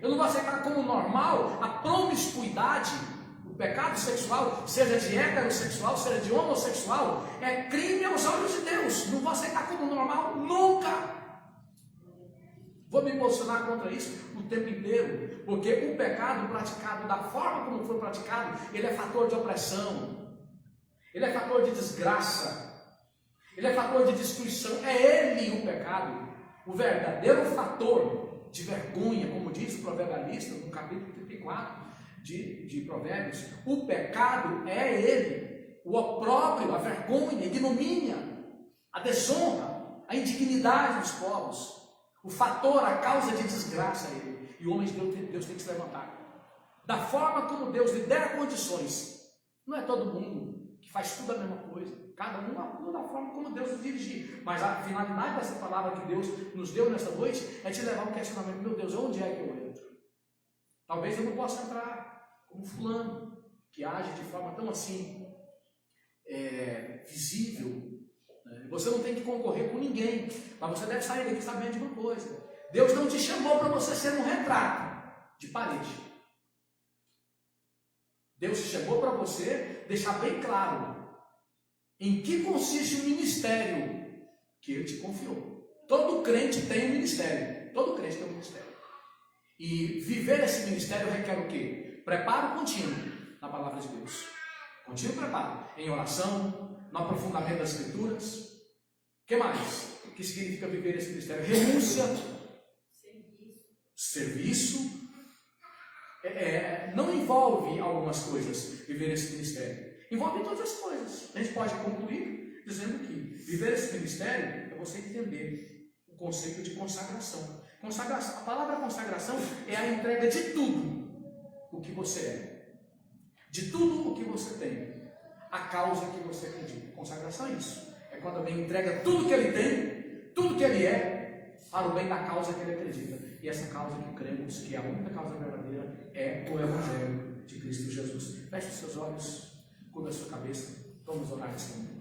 [SPEAKER 1] Eu não vou aceitar como normal a promiscuidade, o pecado sexual, seja de heterossexual, seja de homossexual, é crime aos olhos de Deus. Não vou aceitar como normal nunca. Vou me posicionar contra isso o tempo inteiro, porque o pecado praticado da forma como foi praticado, ele é fator de opressão, ele é fator de desgraça, ele é fator de destruição. É ele o pecado, o verdadeiro fator de vergonha, como diz o proverbialista no capítulo 34 de Provérbios. O pecado é ele, o opróbrio, a vergonha, a ignomínia, a desonra, a indignidade dos povos. O fator, a causa de desgraça é ele. E o homem de Deus tem que se levantar. Da forma como Deus lhe der condições. Não é todo mundo que faz tudo a mesma coisa. Cada um atua da forma como Deus nos dirigir. Mas a finalidade dessa palavra que Deus nos deu nesta noite é te levar a um questionamento. Meu Deus, onde é que eu entro? Talvez eu não possa entrar como fulano, que age de forma tão assim, visível. Você não tem que concorrer com ninguém, mas você deve sair daqui sabendo de uma coisa. Deus não te chamou para você ser um retrato de parede. Deus te chamou para você deixar bem claro em que consiste o ministério que Ele te confiou. Todo crente tem um ministério. Todo crente tem um ministério. E viver esse ministério requer o quê? Preparo contínuo na palavra de Deus. Contínuo preparo em oração, no aprofundamento das Escrituras. O que mais? O que significa viver esse ministério? Renúncia, serviço. Não envolve algumas coisas viver esse ministério. Envolve todas as coisas. A gente pode concluir dizendo que viver esse ministério é você entender o conceito de consagração. A palavra consagração é a entrega de tudo o que você é, de tudo o que você tem, a causa que você acredita. Consagração é isso. É quando alguém entrega tudo que ele tem, tudo que ele é, para o bem da causa que ele acredita. E essa causa que cremos, que é a única causa verdadeira, é o Evangelho de Cristo Jesus. Feche os seus olhos, cubra a sua cabeça. Vamos orar nesse momento.